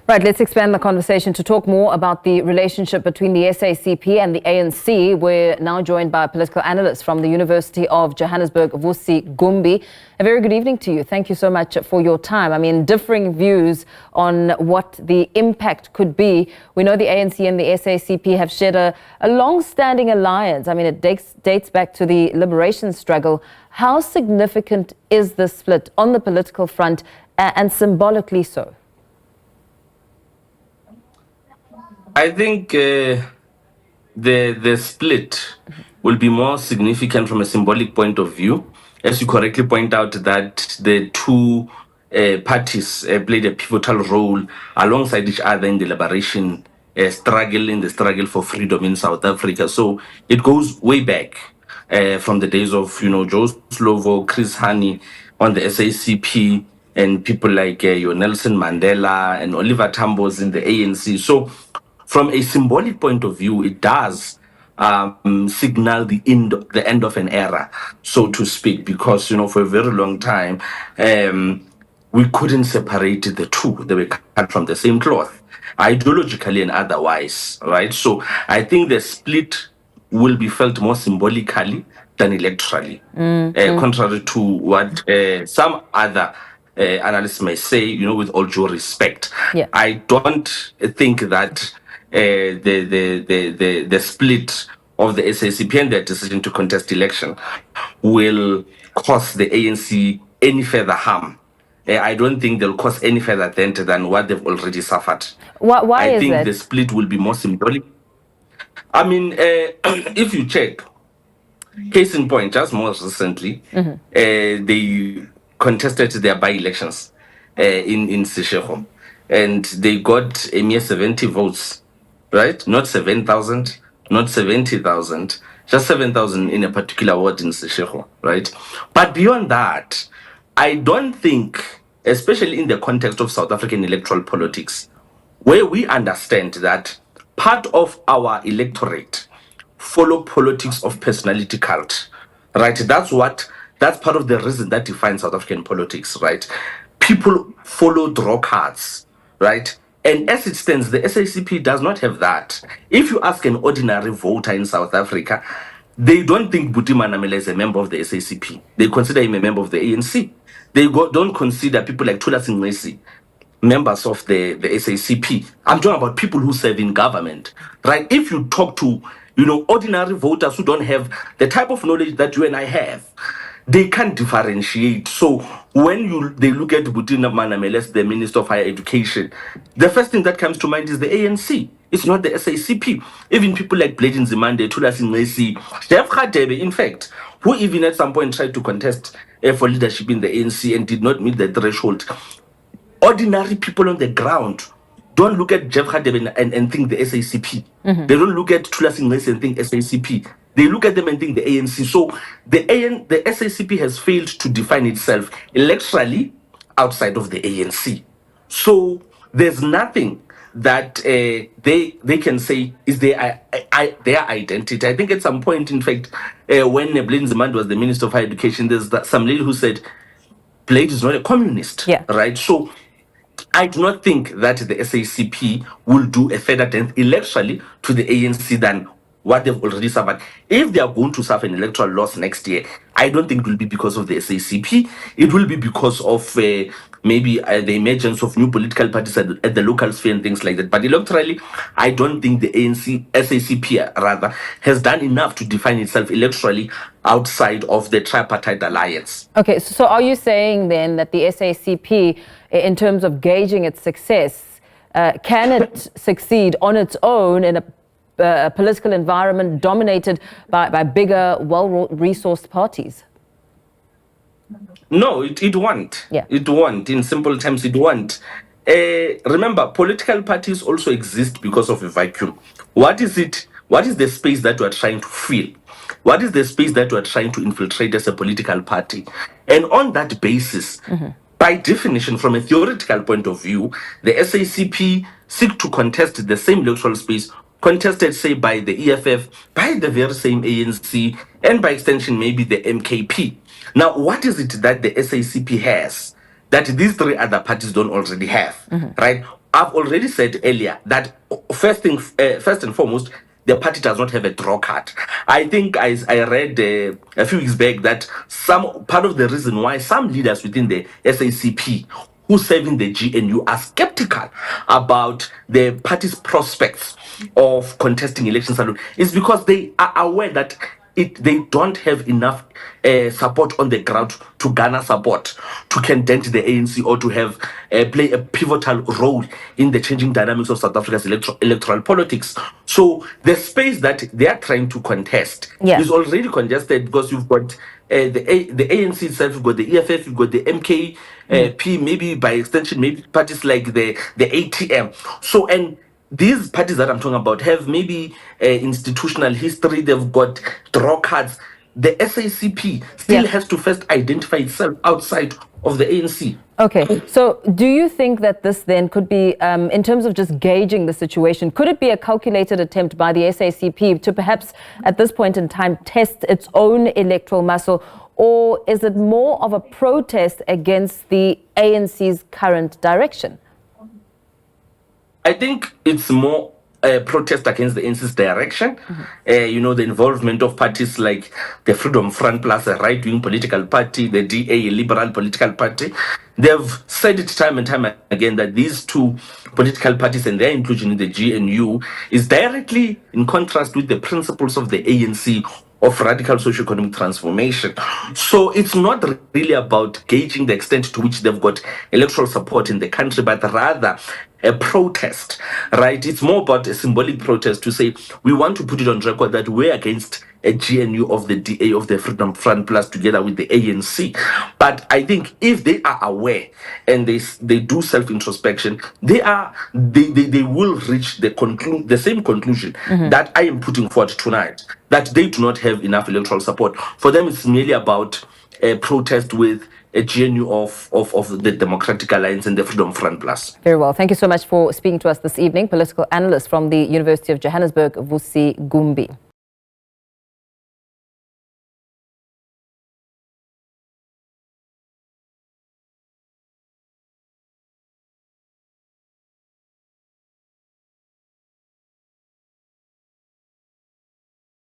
Right, let's expand the conversation to talk more about the relationship between the SACP and the ANC. We're now joined by a political analyst from the University of Johannesburg, Vusi Gumbi. A very good evening to you. Thank you so much for your time. I mean, differing views on what the impact could be. We know the ANC and the SACP have shared a long-standing alliance. I mean, it dates back to the liberation struggle. How significant is this split on the political front and symbolically so? I think the split will be more significant from a symbolic point of view. As you correctly point out, that the two parties played a pivotal role alongside each other in the liberation struggle, in the struggle for freedom in South Africa. So it goes way back from the days of, Joe Slovo, Chris Hani on the SACP, and people like Nelson Mandela and Oliver Tambo's in the ANC. So from a symbolic point of view, it does signal the end of an era, so to speak, because for a very long time we couldn't separate the two. They were cut from the same cloth, ideologically and otherwise, right? So I think the split will be felt more symbolically than electorally, contrary to what some other analysts may say. With all due respect, yeah. I don't think that the split of the SACP and their decision to contest election will cause the ANC any further harm. I don't think they'll cause any further dent than what they've already suffered. Why is I think that? The split will be more symbolic. I mean, if you check, case in point, just more recently, they contested their by-elections in Seshego, and they got a mere 70 votes. Right? Not 7,000, not 70,000, just 7,000 in a particular ward in Seshego, right? But beyond that, I don't think, especially in the context of South African electoral politics, where we understand that part of our electorate follow politics of personality cult, right? That's part of the reason that defines South African politics, right? People follow draw cards, right? And as it stands, the SACP does not have that. If you ask an ordinary voter in South Africa, they don't think Buti Manamela is a member of the SACP. They consider him a member of the ANC. They don't consider people like Thula Singesi members of the SACP. I'm talking about people who serve in government, right? If you talk to, ordinary voters who don't have the type of knowledge that you and I have, they can't differentiate. So when they look at Butina Manameles, the Minister of Higher Education, the first thing that comes to mind is the ANC. It's not the SACP. Even people like Blade Nzimande, Thula Singesi, Jeff Radebe, in fact, who even at some point tried to contest for leadership in the ANC and did not meet the threshold. Ordinary people on the ground don't look at Jeff Radebe and think the SACP. They don't look at Thula Singesi and think SACP. They look at them and think the ANC. So the SACP has failed to define itself electorally outside of the ANC. So there's nothing that they can say is their identity. I think at some point, in fact, when Blade Nzimande was the Minister of Higher Education, there's some lady who said, Blade is not a communist, right? So I do not think that the SACP will do a further dent electorally to the ANC than what they've already suffered. If they are going to suffer an electoral loss next year, I don't think it will be because of the SACP. It will be because of maybe the emergence of new political parties at the local sphere and things like that. But electorally, I don't think the SACP rather has done enough to define itself electorally outside of the tripartite alliance. Okay, so are you saying then that the SACP, in terms of gauging its success, can it succeed on its own in a political environment dominated by bigger, well-resourced parties? No, it won't. Yeah. It won't. In simple terms, it won't. Remember, political parties also exist because of a vacuum. What is it? What is the space that you are trying to fill? What is the space that you are trying to infiltrate as a political party? And on that basis, by definition, from a theoretical point of view, the SACP seek to contest the same electoral space contested, say, by the EFF, by the very same ANC, and by extension, maybe the MKP. Now, what is it that the SACP has that these three other parties don't already have, right? I've already said earlier that first and foremost, the party does not have a draw card. I think I read a few weeks back that some part of the reason why some leaders within the SACP who serve in the GNU are skeptical about the party's prospects of contesting elections is because they are aware that they don't have enough support on the ground to garner support to contend the ANC or to have play a pivotal role in the changing dynamics of South Africa's electoral politics. So the space that they are trying to contest is already congested because you've got the ANC itself, you've got the EFF, you've got the MKP, maybe by extension, maybe parties like the ATM. So, and these parties that I'm talking about have maybe institutional history, they've got draw cards. The SACP still has to first identify itself outside of the ANC. Okay, so do you think that this then could be, in terms of just gauging the situation, could it be a calculated attempt by the SACP to perhaps at this point in time test its own electoral muscle, or is it more of a protest against the ANC's current direction? I think it's more a protest against the NC's direction. The involvement of parties like the Freedom Front Plus, a right-wing political party, the DA, a liberal political party. They've said it time and time again that these two political parties and their inclusion in the GNU is directly in contrast with the principles of the ANC of radical socio-economic transformation. So it's not really about gauging the extent to which they've got electoral support in the country, but rather a protest, right? It's more about a symbolic protest to say we want to put it on record that we're against a GNU of the DA, of the Freedom Front Plus, together with the ANC. But I think if they are aware and they do self-introspection, they will reach the same conclusion that I am putting forward tonight, that they do not have enough electoral support. For them, it's merely about a protest with a GNU of the Democratic Alliance and the Freedom Front Plus. Very well. Thank you so much for speaking to us this evening. Political analyst from the University of Johannesburg, Vusi Gumbi.